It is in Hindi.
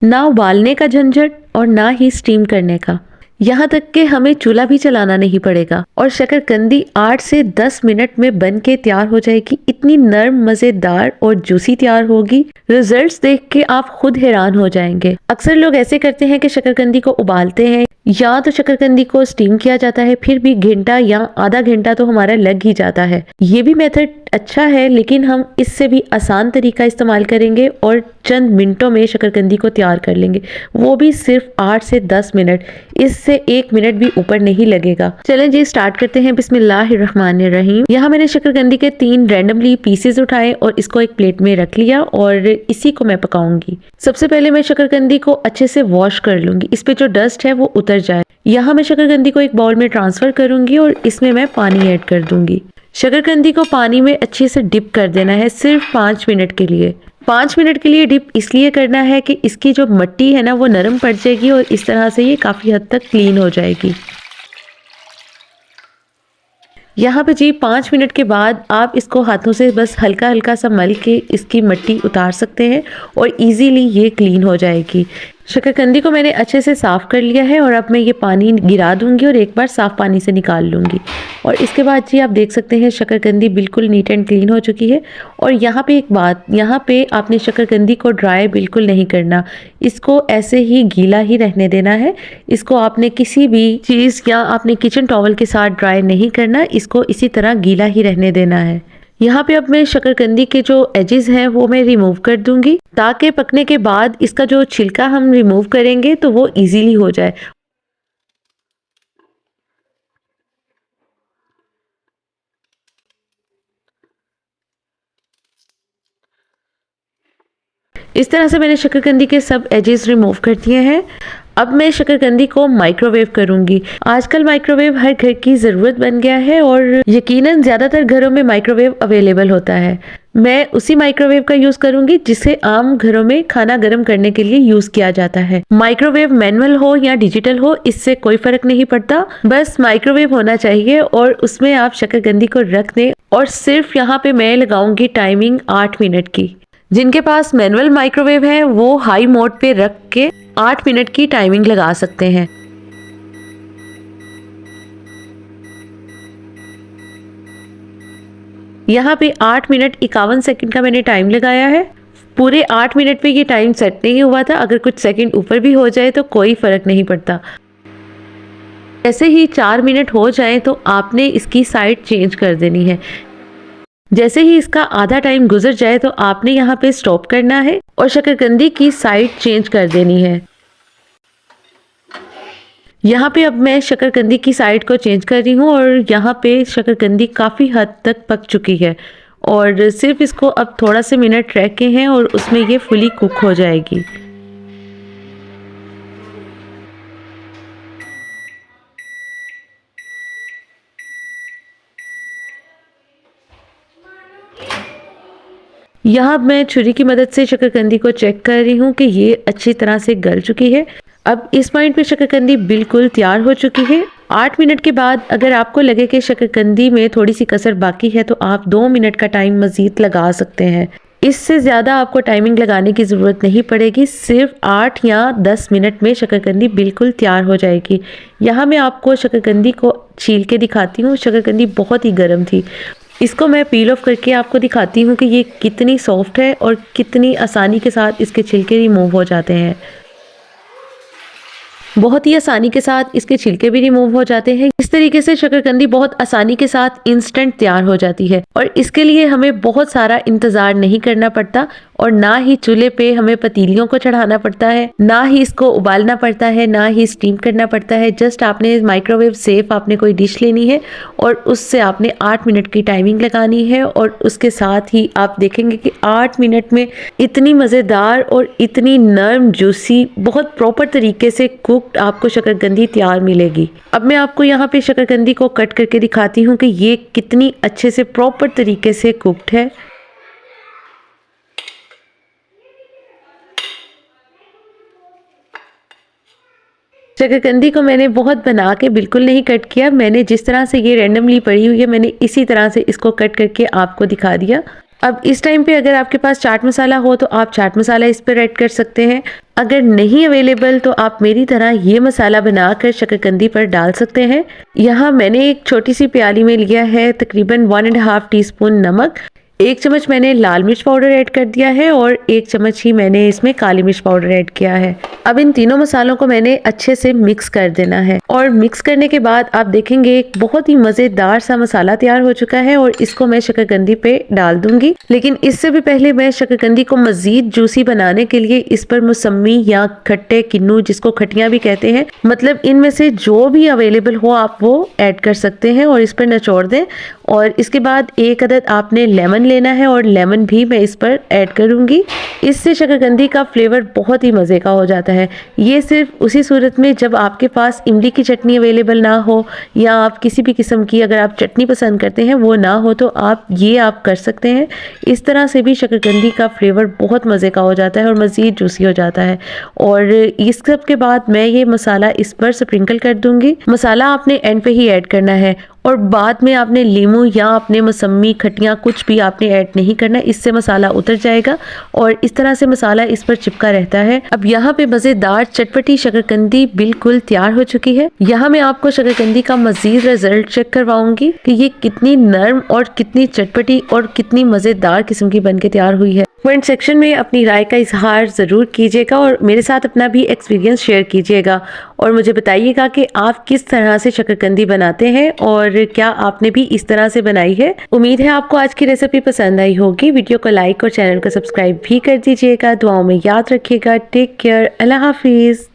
ना उबालने का झंझट और ना ही स्टीम करने का। यहाँ तक कि हमें चूल्हा भी चलाना नहीं पड़ेगा और शकरकंदी 8 से 10 मिनट में बन के तैयार हो जाएगी। इतनी नरम, मजेदार और जूसी तैयार होगी। रिजल्ट्स देख के आप खुद हैरान हो जाएंगे। अक्सर लोग ऐसे करते हैं कि शकरकंदी को उबालते हैं या तो शकरकंदी को स्टीम किया जाता है, फिर भी घंटा या आधा घंटा तो हमारा लग ही जाता है। ये भी मेथड अच्छा है, लेकिन हम इससे भी आसान तरीका इस्तेमाल करेंगे और चंद मिनटों में शकरकंदी को तैयार कर लेंगे, वो भी सिर्फ 8 से 10 मिनट। इससे 1 मिनट भी ऊपर नहीं लगेगा। चलें जी, स्टार्ट करते हैं। बिस्मिल्लाहिर्रहमानिर्रहीम। यहाँ मैंने शकरकंदी के 3 रैंडमली पीसेस उठाए और इसको एक प्लेट में रख लिया और इसी को मैं पकाऊंगी। सबसे पहले मैं शकरकंदी को अच्छे से वॉश कर लूंगी, इस पे जो डस्ट है वो उतर जाए। यहाँ मैं शकरकंदी को एक बाउल में ट्रांसफर करूंगी और इसमें मैं पानी ऐड कर दूंगी। शकरकंदी को पानी में अच्छे से डिप कर देना है, सिर्फ 5 मिनट के लिए। 5 मिनट के लिए डिप इसलिए करना है कि इसकी जो मिट्टी है ना वो नरम पड़ जाएगी और इस तरह से ये काफ़ी हद तक क्लीन हो जाएगी। यहाँ पे जी 5 मिनट के बाद आप इसको हाथों से बस हल्का हल्का सा मल के इसकी मिट्टी उतार सकते हैं और इजीली ये क्लीन हो जाएगी। शकरकंदी को मैंने अच्छे से साफ़ कर लिया है और अब मैं ये पानी गिरा दूंगी और एक बार साफ़ पानी से निकाल लूँगी। और इसके बाद जी आप देख सकते हैं शकरकंदी बिल्कुल नीट एंड क्लीन हो चुकी है। और यहाँ पे एक बात, यहाँ पे आपने शकरकंदी को ड्राई बिल्कुल नहीं करना, इसको ऐसे ही गीला ही रहने देना है। इसको आपने किसी भी चीज़ या आपने किचन टॉवल के साथ ड्राई नहीं करना, इसको इसी तरह गीला ही रहने देना है। यहाँ पे अब मैं शकरकंदी के जो एजेस हैं वो मैं रिमूव कर दूंगी, ताकि पकने के बाद इसका जो छिलका हम रिमूव करेंगे तो वो इजीली हो जाए। इस तरह से मैंने शकरकंदी के सब एजेस रिमूव कर दिए हैं। अब मैं शकरकंदी को माइक्रोवेव करूंगी। आजकल माइक्रोवेव हर घर की ज़रूरत बन गया है और यकीनन ज़्यादातर घरों में माइक्रोवेव अवेलेबल होता है। मैं उसी माइक्रोवेव का यूज़ करूंगी जिसे आम घरों में खाना गर्म करने के लिए यूज़ किया जाता है। माइक्रोवेव मैनुअल हो या डिजिटल हो, इससे कोई फ़र्क नहीं पड़ता, बस माइक्रोवेव होना चाहिए और उसमें आप शकरकंदी को रख दें। और सिर्फ यहाँ पे मैं लगाऊंगी टाइमिंग 8 मिनट की। जिनके पास मैनुअल माइक्रोवेव है वो हाई मोड पे रख के 8 मिनट की टाइमिंग लगा सकते हैं। यहाँ पे 8 मिनट 51 सेकंड का मैंने टाइम लगाया है। पूरे 8 मिनट पे ये टाइम सेट नहीं हुआ था, अगर कुछ सेकंड ऊपर भी हो जाए तो कोई फर्क नहीं पड़ता। जैसे ही 4 मिनट हो जाए तो आपने इसकी साइड चेंज कर देनी है। जैसे ही इसका आधा टाइम गुजर जाए तो आपने यहाँ पे स्टॉप करना है और शकरकंदी की साइड चेंज कर देनी है। यहाँ पे अब मैं शकरकंदी की साइड को चेंज कर रही हूँ और यहाँ पे शकरकंदी काफ़ी हद तक पक चुकी है और सिर्फ इसको अब थोड़ा से मिनट रह के हैं और उसमें ये फुली कुक हो जाएगी। यहाँ मैं छुरी की मदद से शकरकंदी को चेक कर रही हूँ कि ये अच्छी तरह से गल चुकी है। अब इस पॉइंट पे शकरकंदी बिल्कुल तैयार हो चुकी है। 8 मिनट के बाद अगर आपको लगे कि शकरकंदी में थोड़ी सी कसर बाकी है तो आप 2 मिनट का टाइम मजीद लगा सकते हैं। इससे ज़्यादा आपको टाइमिंग लगाने की ज़रूरत नहीं पड़ेगी। सिर्फ 8 या 10 मिनट में शकरकंदी बिल्कुल तैयार हो जाएगी। यहाँ मैं आपको शकरकंदी को छील के दिखाती हूँ। शकरकंदी बहुत ही गर्म थी। इसको मैं पील ऑफ करके आपको दिखाती हूँ कि ये कितनी सॉफ्ट है और कितनी आसानी के साथ इसके छिलके रिमूव हो जाते हैं। बहुत ही आसानी के साथ इसके छिलके भी रिमूव हो जाते हैं। इस तरीके से शकरकंदी बहुत आसानी के साथ इंस्टेंट तैयार हो जाती है और इसके लिए हमें बहुत सारा इंतजार नहीं करना पड़ता और ना ही चूल्हे पे हमें पतीलियों को चढ़ाना पड़ता है, ना ही इसको उबालना पड़ता है, ना ही स्टीम करना पड़ता है। जस्ट आपने माइक्रोवेव सेफ आपने कोई डिश लेनी है और उससे आपने 8 मिनट की टाइमिंग लगानी है और उसके साथ ही आप देखेंगे कि 8 मिनट में इतनी मज़ेदार और इतनी नरम जूसी बहुत प्रॉपर तरीके से कुक आपको शकरकंदी तैयार मिलेगी। अब मैं आपको यहाँ पे शकरकंदी को कट करके दिखाती हूँ कि ये कितनी अच्छे से प्रॉपर तरीके से कुक्ड है। शकरकंदी को मैंने बहुत बना के बिल्कुल नहीं कट किया। मैंने जिस तरह से ये रैंडमली पड़ी हुई है मैंने इसी तरह से इसको कट करके आपको दिखा दिया। अब इस टाइम पे अगर आपके पास चाट मसाला हो तो आप चाट मसाला इस पर ऐड कर सकते हैं। अगर नहीं अवेलेबल तो आप मेरी तरह ये मसाला बनाकर शकरकंदी पर डाल सकते हैं। यहाँ मैंने एक छोटी सी प्याली में लिया है तकरीबन 1.5 टीस्पून नमक, 1 चम्मच मैंने लाल मिर्च पाउडर ऐड कर दिया है और 1 चम्मच ही मैंने इसमें काली मिर्च पाउडर ऐड किया है। अब इन तीनों मसालों को मैंने अच्छे से मिक्स कर देना है और मिक्स करने के बाद आप देखेंगे एक बहुत ही मजेदार सा मसाला तैयार हो चुका है और इसको मैं शकरकंदी पे डाल दूंगी। लेकिन इससे भी पहले मैं शकरकंदी को मजीद जूसी बनाने के लिए इस पर मौसमी या खट्टे किन्नू, जिसको खटियां भी कहते हैं, मतलब इनमें से जो भी अवेलेबल हो आप वो ऐड कर सकते हैं और इस पर निचोड़ दें। और इसके बाद 1 अदद आपने लेमन लेना है और लेमन भी मैं इस पर ऐड करूंगी। इससे शकरकंदी का फ्लेवर बहुत ही मज़े का हो जाता है। ये सिर्फ उसी सूरत में जब आपके पास इमली की चटनी अवेलेबल ना हो या आप किसी भी किस्म की अगर आप चटनी पसंद करते हैं वो ना हो तो आप कर सकते हैं। इस तरह से भी शकरकंदी का फ्लेवर बहुत मज़े का हो जाता है और मज़ीद जूसी हो जाता है। और इस सब के बाद मैं ये मसाला इस पर स्प्रिंकल कर दूंगी। मसाला आपने एंड पे ही ऐड करना है और बाद में आपने लीमू या आपने मौसमी खटियाँ कुछ भी आपने ऐड नहीं करना, इससे मसाला उतर जाएगा और इस तरह से मसाला इस पर चिपका रहता है। अब यहाँ पे मज़ेदार चटपटी शकरकंदी बिल्कुल तैयार हो चुकी है। यहाँ मैं आपको शकरकंदी का मज़ीद रिजल्ट चेक करवाऊंगी कि ये कितनी नरम और कितनी चटपटी और कितनी मज़ेदार किस्म की बनके तैयार हुई है। कमेंट सेक्शन में अपनी राय का इजहार ज़रूर कीजिएगा और मेरे साथ अपना भी एक्सपीरियंस शेयर कीजिएगा और मुझे बताइएगा कि आप किस तरह से शकरकंदी बनाते हैं और क्या आपने भी इस तरह से बनाई है। उम्मीद है आपको आज की रेसिपी पसंद आई होगी। वीडियो को लाइक और चैनल को सब्सक्राइब भी कर दीजिएगा। दुआओं में याद रखिएगा। Take care. अल्लाह हाफिज़।